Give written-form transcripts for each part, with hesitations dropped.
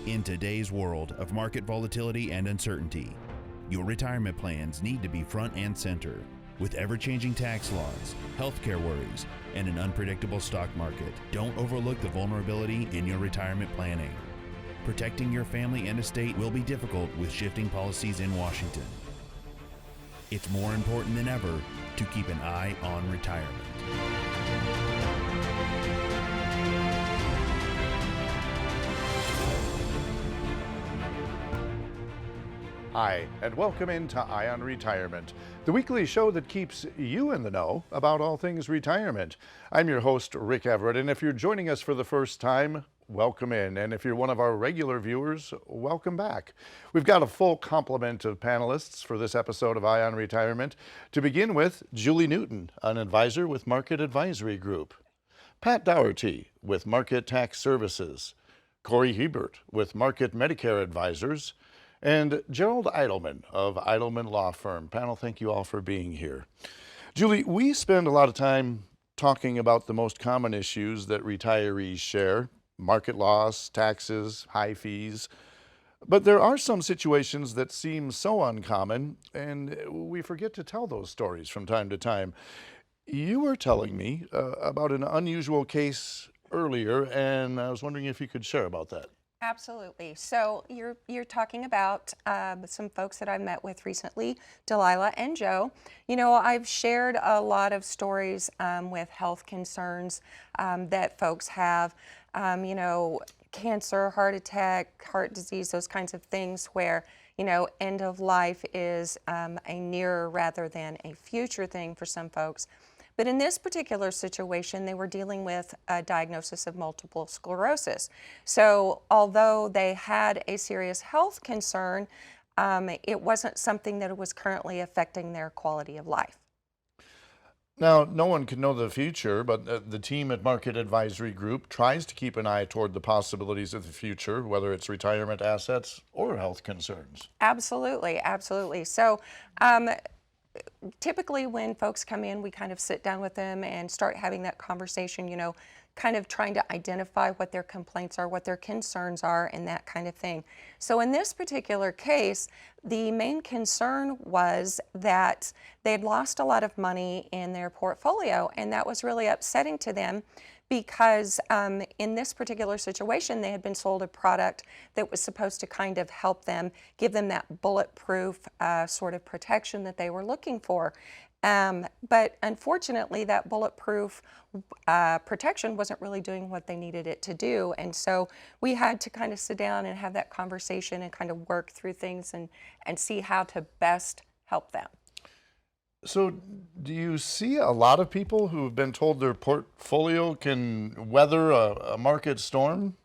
In today's world of market volatility and uncertainty, your retirement plans need to be front and center. With ever-changing tax laws, healthcare worries, and an unpredictable stock market, don't overlook the vulnerability in your retirement planning. Protecting your family and estate will be difficult with shifting policies in Washington. It's more important than ever to keep an eye on retirement. Hi, and welcome into Eye on Retirement, the weekly show that keeps you in the know about all things retirement. I'm your host, Rick Everett, and if you're joining us for the first time, welcome in. And if you're one of our regular viewers, welcome back. We've got a full complement of panelists for this episode of Eye on Retirement. To begin with, Julie Newton, an advisor with Market Advisory Group. Pat Dougherty with Market Tax Services. Cory Hiebert with Market Medicare Advisors. And Gerald Eidelman of Eidelman Law Firm. Panel, thank you all for being here. Julie, we spend a lot of time talking about the most common issues that retirees share: market loss, taxes, high fees. But there are some situations that seem so uncommon, and we forget to tell those stories from time to time. You were telling me about an unusual case earlier, and I was wondering if you could share about that. Absolutely. So you're talking about some folks that I met with recently, Delilah and Joe. You know, I've shared a lot of stories with health concerns that folks have, you know, cancer, heart attack, heart disease, those kinds of things where, you know, end of life is a nearer rather than a future thing for some folks. But in this particular situation, they were dealing with a diagnosis of multiple sclerosis. So although they had a serious health concern, it wasn't something that was currently affecting their quality of life. Now, no one can know the future, but the team at Market Advisory Group tries to keep an eye toward the possibilities of the future, whether it's retirement assets or health concerns. Absolutely, absolutely. So typically when folks come in, we kind of sit down with them and start having that conversation, you know, kind of trying to identify what their complaints are, what their concerns are, and that kind of thing. So in this particular case, the main concern was that they'd lost a lot of money in their portfolio, and that was really upsetting to them because in this particular situation, they had been sold a product that was supposed to kind of help them, give them that bulletproof sort of protection that they were looking for. But unfortunately, that bulletproof protection wasn't really doing what they needed it to do. And so we had to kind of sit down and have that conversation and kind of work through things and see how to best help them. So do you see a lot of people who have been told their portfolio can weather a market storm?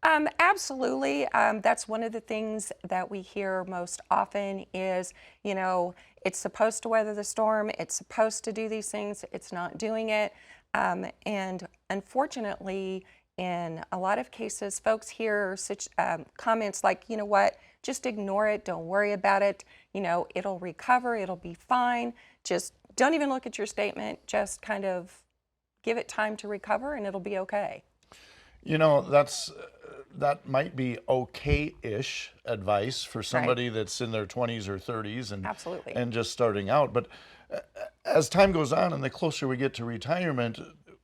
Absolutely. That's one of the things that we hear most often is, you know, it's supposed to weather the storm. It's supposed to do these things. It's not doing it. And unfortunately, in a lot of cases, folks hear such comments like, you know what, just ignore it. Don't worry about it. You know, it'll recover. It'll be fine. Just don't even look at your statement. Just kind of give it time to recover and it'll be okay. You know, that might be okay-ish advice for somebody that's in their 20s or 30s and Absolutely. And just starting out. But as time goes on and the closer we get to retirement,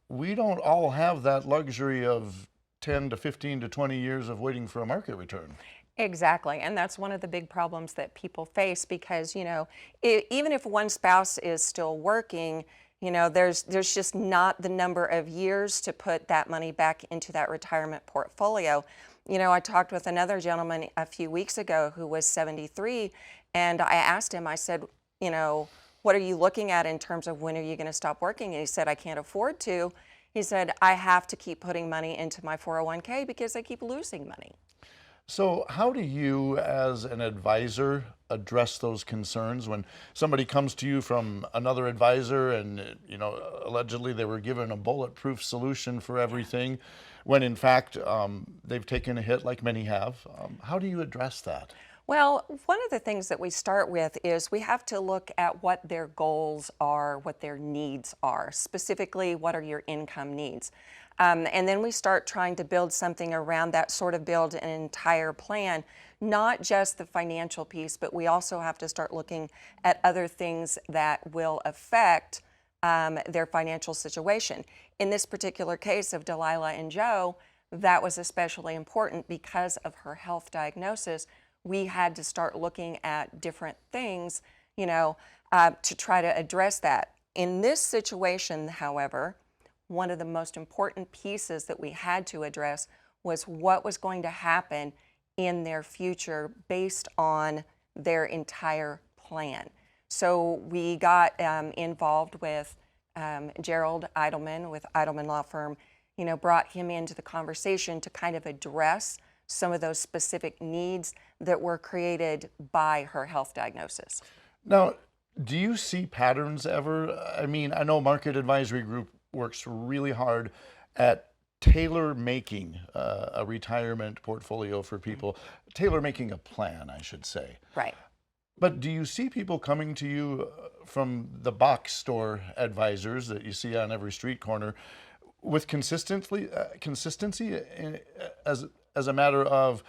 we don't all have that luxury of 10 to 15 to 20 years of waiting for a market return. Exactly, and that's one of the big problems that people face because, you know, even if one spouse is still working, you know, there's just not the number of years to put that money back into that retirement portfolio. You know, I talked with another gentleman a few weeks ago who was 73, and I asked him, I said, you know, what are you looking at in terms of when are you going to stop working? And he said, I can't afford to. He said, I have to keep putting money into my 401k because I keep losing money. So how do you, as an advisor, address those concerns when somebody comes to you from another advisor and, you know, allegedly they were given a bulletproof solution for everything, when in fact they've taken a hit like many have? How do you address that? Well, one of the things that we start with is we have to look at what their goals are, what their needs are. Specifically, what are your income needs? And then we start trying to build something around that, sort of build an entire plan, not just the financial piece, but we also have to start looking at other things that will affect their financial situation. In this particular case of Delilah and Joe, that was especially important because of her health diagnosis. We had to start looking at different things, to try to address that. In this situation, however, one of the most important pieces that we had to address was what was going to happen in their future based on their entire plan. So we got involved with Gerald Eidelman with Eidelman Law Firm, brought him into the conversation to kind of address some of those specific needs that were created by her health diagnosis. Now, do you see patterns ever? I mean, I know Market Advisory Group works really hard at tailor-making a retirement portfolio for people, tailor-making a plan, I should say. Right. But do you see people coming to you from the box store advisors that you see on every street corner with consistency as a matter of,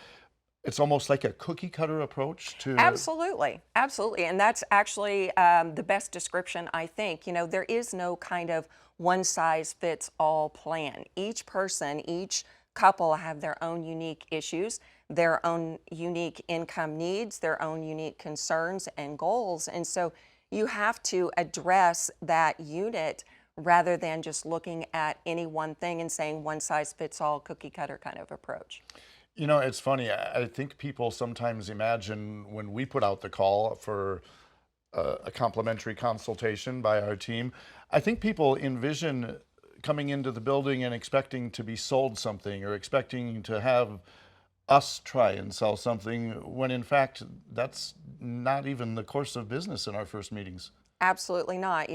it's almost like a cookie cutter approach to? Absolutely, absolutely. And that's actually the best description, I think. There is no kind of one size fits all plan. Each person, each couple have their own unique issues, their own unique income needs, their own unique concerns and goals. And so you have to address that unit rather than just looking at any one thing and saying one size fits all, cookie cutter kind of approach. It's funny. I think people sometimes imagine when we put out the call for a complimentary consultation by our team, I think people envision coming into the building and expecting to be sold something or expecting to have us try and sell something when in fact that's not even the course of business in our first meetings. Absolutely not.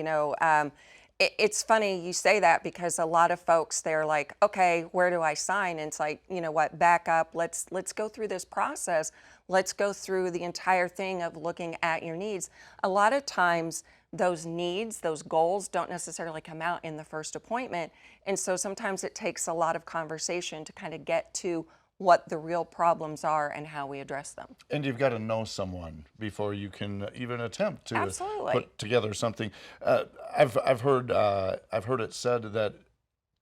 It's funny you say that because a lot of folks, they're like, okay, where do I sign? And it's like, what, back up, let's go through this process. Let's go through the entire thing of looking at your needs. A lot of times those needs, those goals don't necessarily come out in the first appointment. And so sometimes it takes a lot of conversation to kind of get to what the real problems are and how we address them. And you've got to know someone before you can even attempt to Absolutely. put together something. I've heard it said that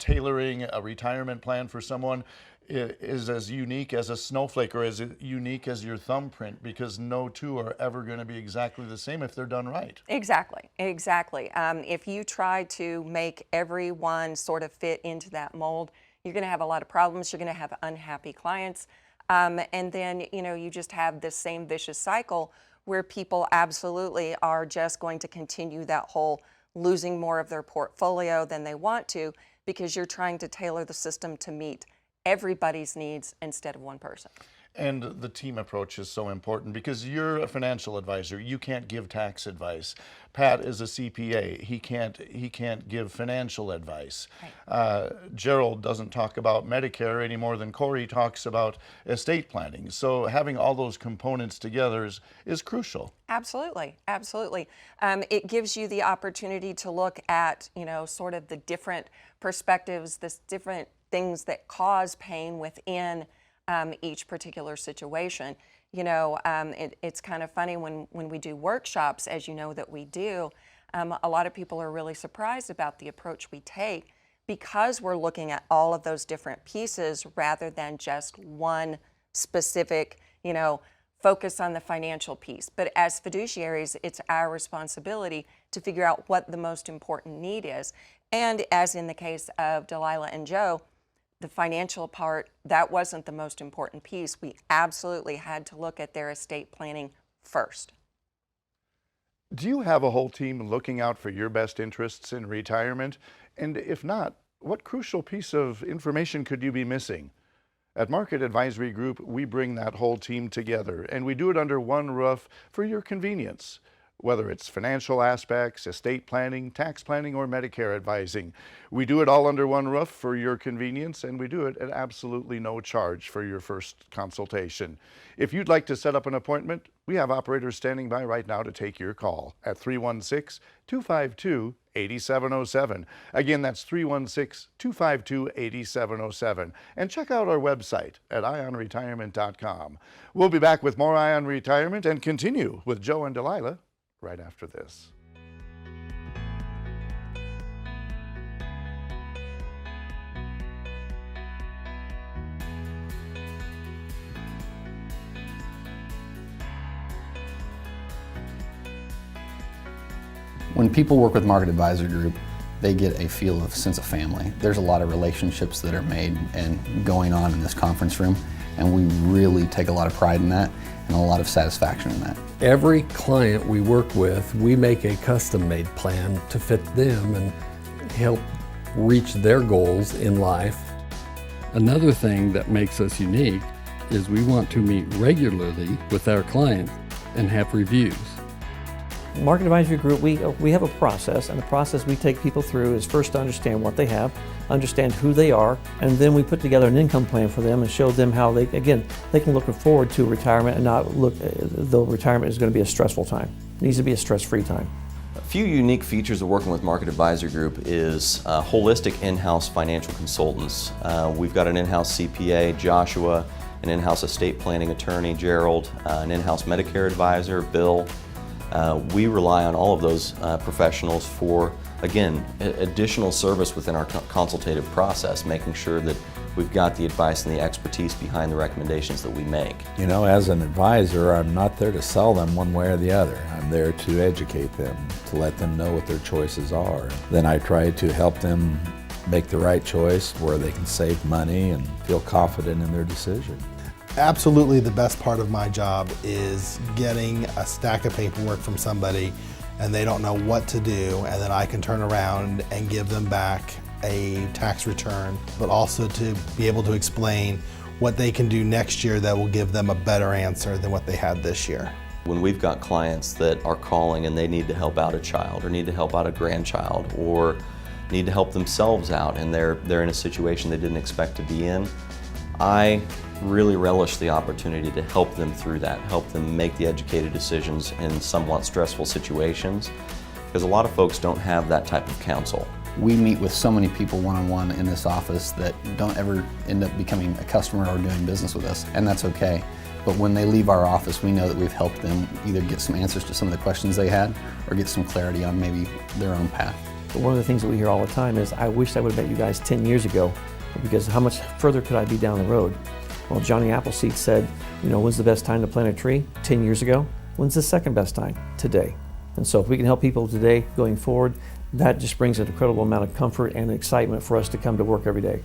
tailoring a retirement plan for someone is as unique as a snowflake or as unique as your thumbprint, because no two are ever going to be exactly the same if they're done right. Exactly. If you try to make everyone sort of fit into that mold, you're going to have a lot of problems. You're going to have unhappy clients. And then, you just have this same vicious cycle where people absolutely are just going to continue that whole losing more of their portfolio than they want to, because you're trying to tailor the system to meet everybody's needs instead of one person. And the team approach is so important because you're a financial advisor. You can't give tax advice. Pat is a CPA. He can't give financial advice. Right. Gerald doesn't talk about Medicare any more than Cory talks about estate planning. So having all those components together is crucial. Absolutely. It gives you the opportunity to look at, sort of the different perspectives, the different things that cause pain within each particular situation. It's kind of funny when we do workshops, as you know that we do, a lot of people are really surprised about the approach we take because we're looking at all of those different pieces rather than just one specific, focus on the financial piece. But as fiduciaries, it's our responsibility to figure out what the most important need is. And as in the case of Delilah and Joe, the financial part, that wasn't the most important piece. We absolutely had to look at their estate planning first. Do you have a whole team looking out for your best interests in retirement? And if not, what crucial piece of information could you be missing? At Market Advisory Group, we bring that whole team together, and we do it under one roof for your convenience. whether it's financial aspects, estate planning, tax planning, or Medicare advising. We do it all under one roof for your convenience, and we do it at absolutely no charge for your first consultation. If you'd like to set up an appointment, we have operators standing by right now to take your call at 316-252-8707. Again, that's 316-252-8707. And check out our website at ionretirement.com. We'll be back with more Ion Retirement and continue with Joe and Delilah right after this. When people work with Market Advisor Group, they get a feel of sense of family. There's a lot of relationships that are made and going on in this conference room, and we really take a lot of pride in that and a lot of satisfaction in that. Every client we work with, we make a custom-made plan to fit them and help reach their goals in life. Another thing that makes us unique is we want to meet regularly with our clients and have reviews. Market Advisory Group, we have a process, and the process we take people through is first to understand what they have, understand who they are, and then we put together an income plan for them and show them how they can look forward to retirement and not look, though retirement is going to be a stressful time. It needs to be a stress-free time. A few unique features of working with Market Advisor Group is holistic in-house financial consultants. We've got an in-house CPA, Joshua, an in-house estate planning attorney, Gerald, an in-house Medicare advisor, Bill. We rely on all of those professionals for, again, additional service within our consultative process, making sure that we've got the advice and the expertise behind the recommendations that we make. You know, as an advisor, I'm not there to sell them one way or the other. I'm there to educate them, to let them know what their choices are. Then I try to help them make the right choice where they can save money and feel confident in their decision. Absolutely the best part of my job is getting a stack of paperwork from somebody and they don't know what to do, and then I can turn around and give them back a tax return, but also to be able to explain what they can do next year that will give them a better answer than what they had this year. When we've got clients that are calling and they need to help out a child or need to help out a grandchild or need to help themselves out and they're in a situation they didn't expect to be in, I really relish the opportunity to help them through that, help them make the educated decisions in somewhat stressful situations, because a lot of folks don't have that type of counsel. We meet with so many people one-on-one in this office that don't ever end up becoming a customer or doing business with us, and that's okay. But when they leave our office, we know that we've helped them either get some answers to some of the questions they had or get some clarity on maybe their own path. But one of the things that we hear all the time is, I wish I would have met you guys 10 years ago, because how much further could I be down the road? Well, Johnny Appleseed said, you know, when's the best time to plant a tree? 10 years ago. When's the second best time? Today. And so if we can help people today going forward, that just brings an incredible amount of comfort and excitement for us to come to work every day.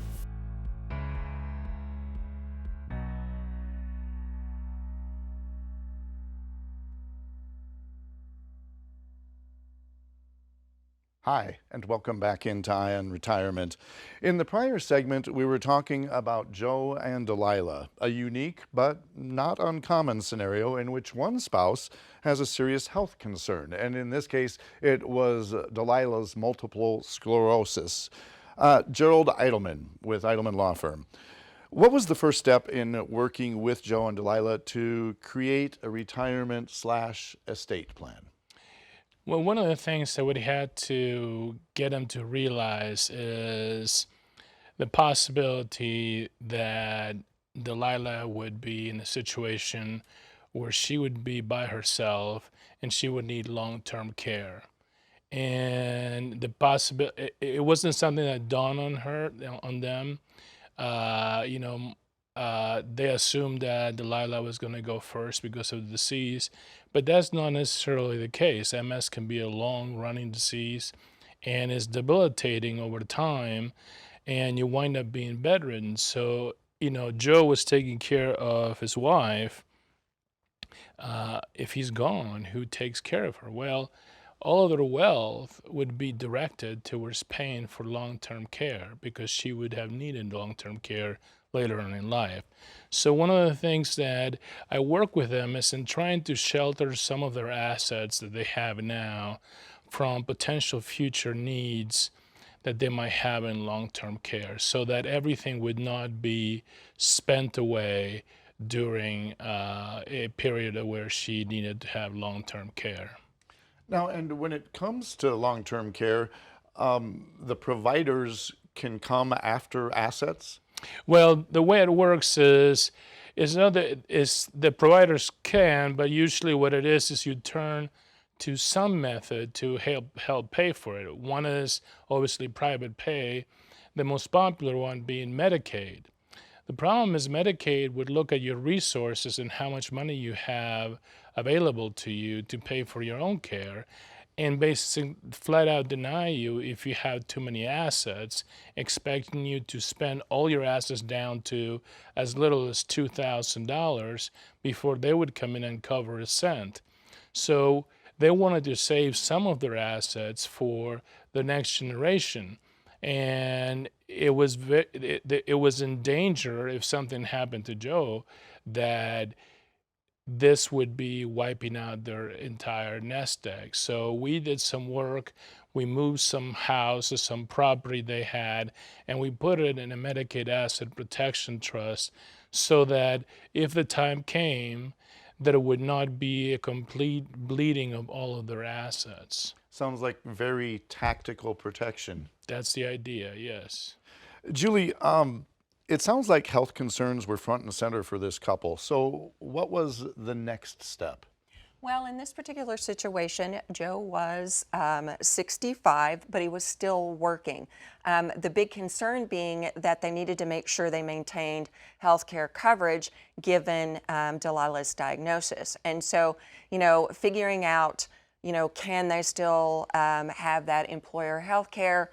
Hi, and welcome back into Ion Retirement. In the prior segment, we were talking about Joe and Delilah, a unique but not uncommon scenario in which one spouse has a serious health concern. And in this case, it was Delilah's multiple sclerosis. Gerald Eidelman with Eidelman Law Firm. What was the first step in working with Joe and Delilah to create a retirement/estate plan? Well, one of the things that we had to get them to realize is the possibility that Delilah would be in a situation where she would be by herself and she would need long-term care. And the possibility, it wasn't something that dawned on them. They assumed that Delilah was going to go first because of the disease, but that's not necessarily the case. MS can be a long-running disease and is debilitating over time, and you wind up being bedridden. So, Joe was taking care of his wife. If he's gone, who takes care of her? Well, all of their wealth would be directed towards paying for long-term care because she would have needed long-term care later on in life. So one of the things that I work with them is in trying to shelter some of their assets that they have now from potential future needs that they might have in long-term care, so that everything would not be spent away during a period where she needed to have long-term care. Now, and when it comes to long-term care, the providers can come after assets? Well, the way it works is the providers can, but usually what it is you turn to some method to help pay for it. One is obviously private pay, the most popular one being Medicaid. The problem is Medicaid would look at your resources and how much money you have available to you to pay for your own care, and basically flat out deny you if you have too many assets, expecting you to spend all your assets down to as little as $2,000 before they would come in and cover a cent. So they wanted to save some of their assets for the next generation, and it was in danger if something happened to Joe that this would be wiping out their entire nest egg. So we did some work. We moved some houses, some property they had, and we put it in a Medicaid Asset Protection Trust so that if the time came, that it would not be a complete bleeding of all of their assets. Sounds like very tactical protection. That's the idea, yes. Julie, it sounds like health concerns were front and center for this couple. So what was the next step? Well, in this particular situation, Joe was 65, but he was still working. The big concern being that they needed to make sure they maintained health care coverage given Delilah's diagnosis. And so, figuring out, can they still have that employer health care?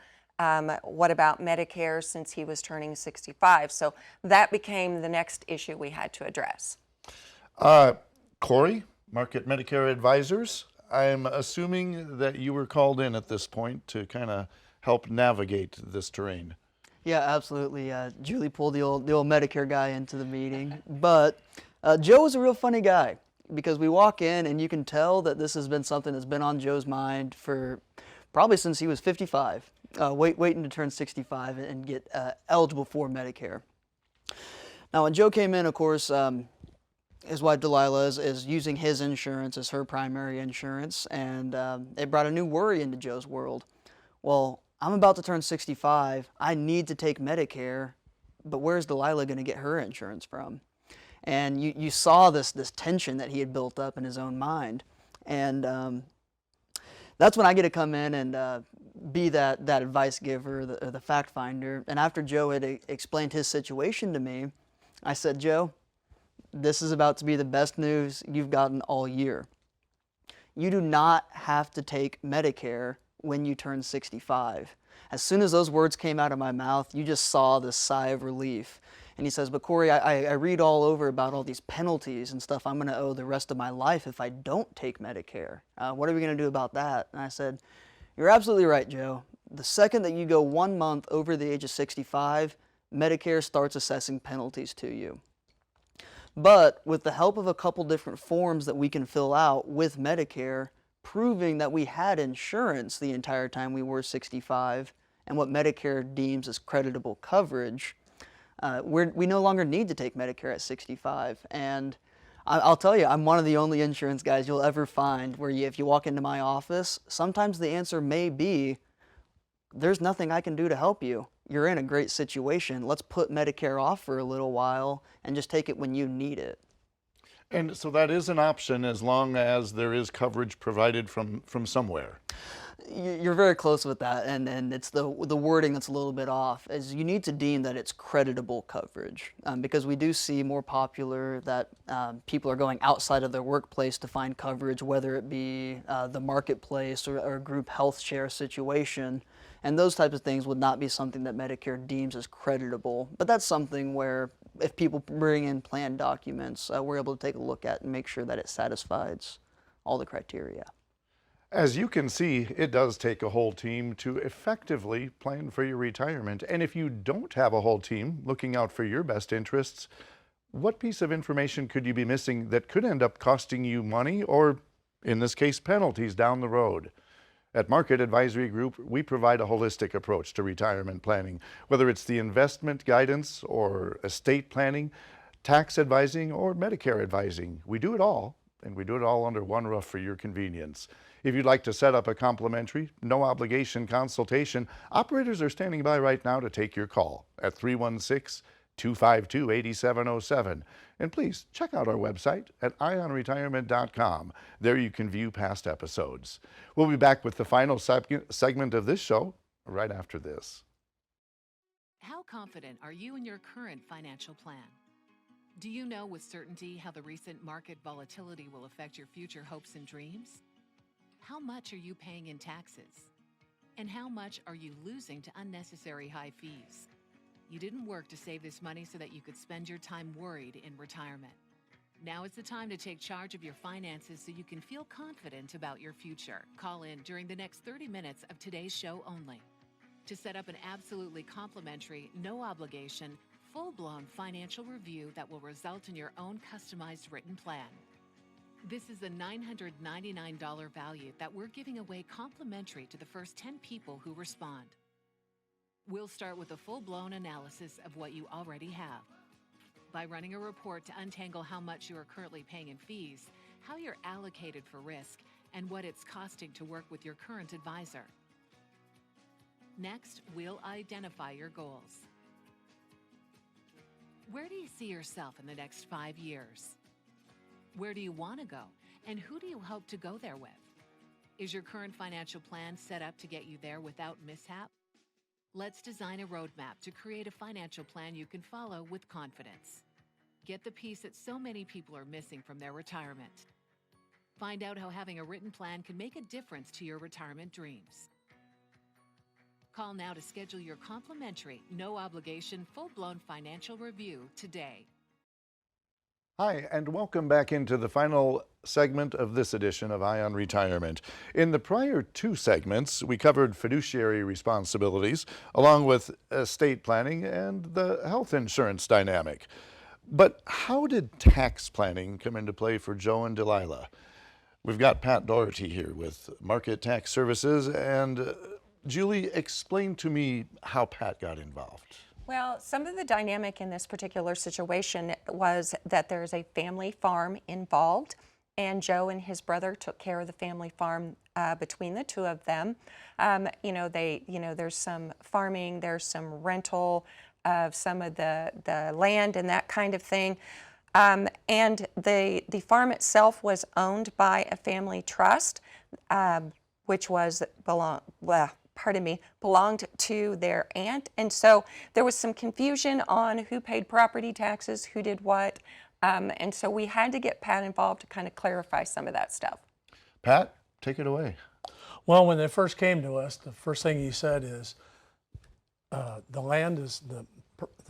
What about Medicare since he was turning 65? So that became the next issue we had to address. Cory, Market Medicare Advisors, I'm assuming that you were called in at this point to kind of help navigate this terrain. Yeah, absolutely. Julie pulled the old Medicare guy into the meeting, but Joe is a real funny guy because we walk in and you can tell that this has been something that's been on Joe's mind for probably since he was 55, waiting to turn 65 and get eligible for Medicare. Now, when Joe came in, of course, his wife Delilah is using his insurance as her primary insurance, and it brought a new worry into Joe's world. Well, I'm about to turn 65. I need to take Medicare, but where's Delilah going to get her insurance from? And you saw this tension that he had built up in his own mind, and that's when I get to come in and be that advice giver, the fact finder. And after Joe had explained his situation to me, I said, Joe, this is about to be the best news you've gotten all year. You do not have to take Medicare when you turn 65. As soon as those words came out of my mouth, you just saw this sigh of relief. And he says, but Cory, I read all over about all these penalties and stuff I'm going to owe the rest of my life if I don't take Medicare. What are we going to do about that? And I said, you're absolutely right, Joe. The second that you go 1 month over the age of 65, Medicare starts assessing penalties to you. But with the help of a couple different forms that we can fill out with Medicare, proving that we had insurance the entire time we were 65 and what Medicare deems as creditable coverage, we no longer need to take Medicare at 65. And I'll tell you, I'm one of the only insurance guys you'll ever find where if you walk into my office, sometimes the answer may be, there's nothing I can do to help you. You're in a great situation. Let's put Medicare off for a little while and just take it when you need it. And so that is an option as long as there is coverage provided from somewhere. You're very close with that, and it's the wording that's a little bit off, is you need to deem that it's creditable coverage, because we do see more popular that people are going outside of their workplace to find coverage, whether it be the marketplace or a group health share situation, and those types of things would not be something that Medicare deems as creditable, but that's something where if people bring in plan documents, we're able to take a look at and make sure that it satisfies all the criteria. As you can see, it does take a whole team to effectively plan for your retirement. And if you don't have a whole team looking out for your best interests, what piece of information could you be missing that could end up costing you money or, in this case, penalties down the road? At Market Advisory Group, we provide a holistic approach to retirement planning, whether it's the investment guidance or estate planning, tax advising, or Medicare advising. We do it all, and we do it all under one roof for your convenience. If you'd like to set up a complimentary, no obligation consultation, operators are standing by right now to take your call at 316-252-8707. And please check out our website at ionretirement.com. There you can view past episodes. We'll be back with the final segment of this show right after this. How confident are you in your current financial plan? Do you know with certainty how the recent market volatility will affect your future hopes and dreams? How much are you paying in taxes? And how much are you losing to unnecessary high fees? You didn't work to save this money so that you could spend your time worried in retirement. Now is the time to take charge of your finances so you can feel confident about your future. Call in during the next 30 minutes of today's show only to set up an absolutely complimentary, no obligation, full-blown financial review that will result in your own customized written plan. This is a $999 value that we're giving away complimentary to the first 10 people who respond. We'll start with a full-blown analysis of what you already have. By running a report to untangle how much you are currently paying in fees, how you're allocated for risk, and what it's costing to work with your current advisor. Next, we'll identify your goals. Where do you see yourself in the next 5 years? Where do you want to go, and who do you hope to go there with? Is your current financial plan set up to get you there without mishap? Let's design a roadmap to create a financial plan you can follow with confidence. Get the piece that so many people are missing from their retirement. Find out how having a written plan can make a difference to your retirement dreams. Call now to schedule your complimentary, no obligation, full-blown financial review today. Hi, and welcome back into the final segment of this edition of Eye on Retirement. In the prior two segments, we covered fiduciary responsibilities, along with estate planning and the health insurance dynamic. But how did tax planning come into play for Joe and Delilah? We've got Pat Dougherty here with Market Tax Services, and Julie, explain to me how Pat got involved. Well, some of the dynamic in this particular situation was that there's a family farm involved, and Joe and his brother took care of the family farm between the two of them. There's some farming, there's some rental of some of the land and that kind of thing. And the farm itself was owned by a family trust, which belonged to their aunt. And so there was some confusion on who paid property taxes, who did what. And so we had to get Pat involved to kind of clarify some of that stuff. Pat, take it away. Well, when they first came to us, the first thing he said is, the land is, the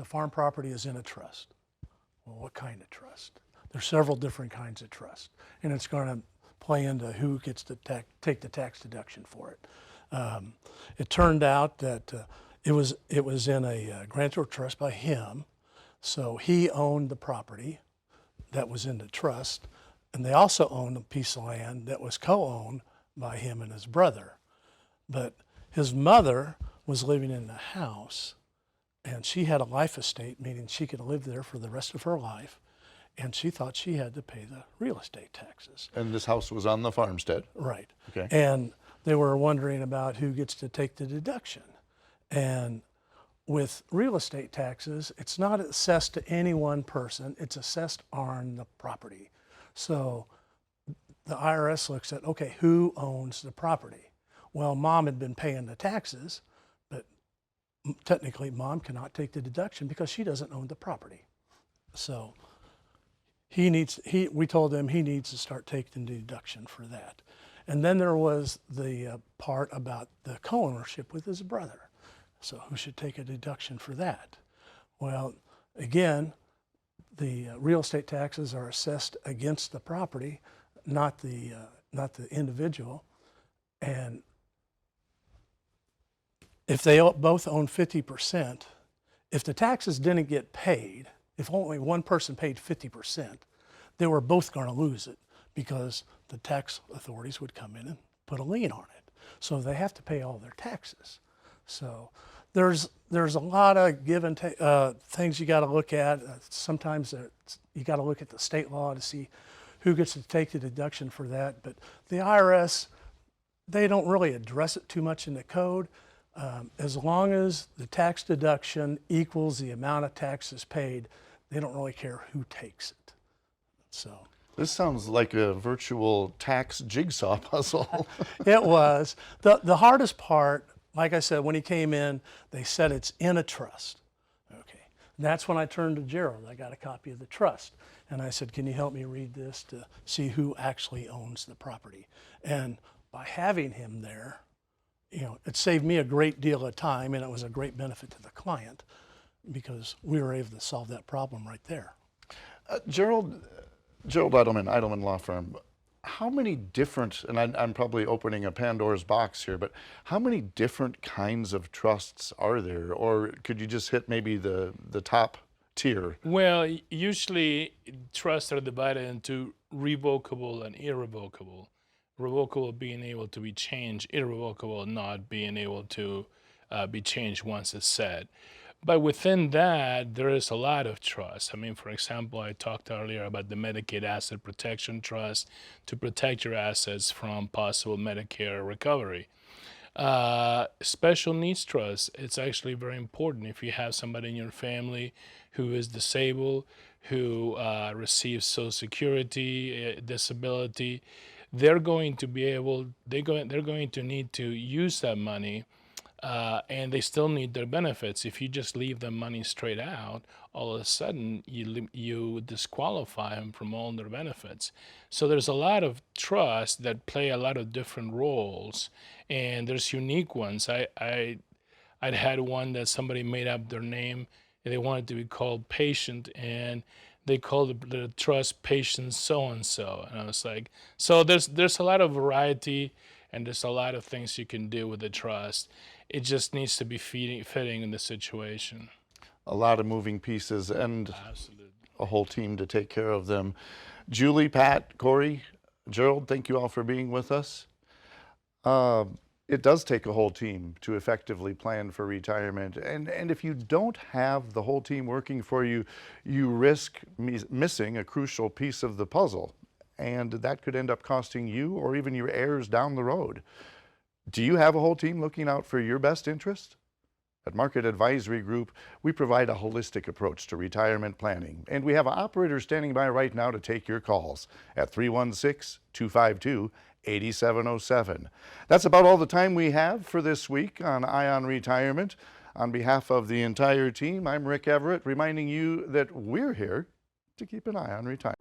farm property is in a trust. Well, what kind of trust? There's several different kinds of trust, and it's going to play into who gets to take the tax deduction for it. It turned out that it was in a grantor trust by him, so he owned the property that was in the trust, and they also owned a piece of land that was co-owned by him and his brother. But his mother was living in the house, and she had a life estate, meaning she could live there for the rest of her life, and she thought she had to pay the real estate taxes. And this house was on the farmstead? Right. Okay. And they were wondering about who gets to take the deduction. And with real estate taxes, it's not assessed to any one person, it's assessed on the property. So the IRS looks at, okay, who owns the property? Well, mom had been paying the taxes, but technically mom cannot take the deduction because she doesn't own the property. So we told him he needs to start taking the deduction for that. And then there was the part about the co-ownership with his brother. So who should take a deduction for that? Well, again, the real estate taxes are assessed against the property, not the individual. And if they both own 50%, if the taxes didn't get paid, if only one person paid 50%, they were both going to lose it because the tax authorities would come in and put a lien on it. So they have to pay all their taxes. So there's a lot of give and take things you got to look at. Sometimes you got to look at the state law to see who gets to take the deduction for that. But the IRS, they don't really address it too much in the code. As long as the tax deduction equals the amount of taxes paid, they don't really care who takes it. So this sounds like a virtual tax jigsaw puzzle. It was. The hardest part, like I said, when he came in, they said it's in a trust. Okay. And that's when I turned to Gerald. I got a copy of the trust. And I said, can you help me read this to see who actually owns the property? And by having him there, it saved me a great deal of time, and it was a great benefit to the client because we were able to solve that problem right there. Gerald Eidelman, Eidelman Law Firm, how many different, and I'm probably opening a Pandora's box here, but how many different kinds of trusts are there? Or could you just hit maybe the top tier? Well, usually trusts are divided into revocable and irrevocable. Revocable being able to be changed, irrevocable not being able to be changed once it's set. But within that, there is a lot of trust. I mean, for example, I talked earlier about the Medicaid Asset Protection Trust to protect your assets from possible Medicare recovery. Special Needs Trust, it's actually very important if you have somebody in your family who is disabled, who receives Social Security, disability. They're going to need to use that money, and they still need their benefits. If you just leave the money straight out, all of a sudden you disqualify them from all their benefits. So there's a lot of trusts that play a lot of different roles, and there's unique ones. I'd had one that somebody made up their name, and they wanted to be called Patient, and they called the trust Patient so-and-so. And I was like, so there's a lot of variety, and there's a lot of things you can do with the trust. It just needs to be fitting in the situation. A lot of moving pieces and Absolutely. A whole team to take care of them. Julie, Pat, Cory, Gerald, thank you all for being with us. It does take a whole team to effectively plan for retirement. And if you don't have the whole team working for you, you risk missing a crucial piece of the puzzle. And that could end up costing you or even your heirs down the road. Do you have a whole team looking out for your best interest? At Market Advisory Group, we provide a holistic approach to retirement planning, and we have an operator standing by right now to take your calls at 316-252-8707. That's about all the time we have for this week on Eye on Retirement. On behalf of the entire team, I'm Rick Everett, reminding you that we're here to keep an eye on retirement.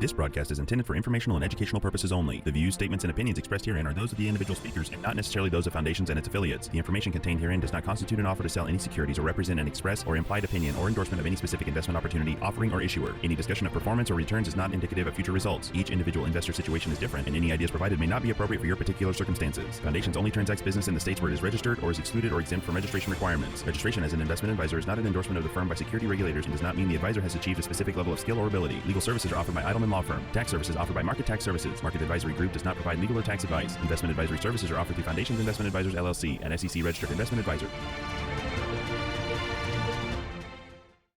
This broadcast is intended for informational and educational purposes only. The views, statements, and opinions expressed herein are those of the individual speakers and not necessarily those of Foundations and its affiliates. The information contained herein does not constitute an offer to sell any securities or represent an express or implied opinion or endorsement of any specific investment opportunity, offering, or issuer. Any discussion of performance or returns is not indicative of future results. Each individual investor situation is different, and any ideas provided may not be appropriate for your particular circumstances. Foundations only transacts business in the states where it is registered or is excluded or exempt from registration requirements. Registration as an investment advisor is not an endorsement of the firm by security regulators and does not mean the advisor has achieved a specific level of skill or ability. Legal services are offered by Eidelman Law Firm. Tax services offered by Market Tax Services. Market Advisory Group does not provide legal or tax advice. Investment advisory services are offered through Foundations Investment Advisors, LLC, an SEC registered investment advisor.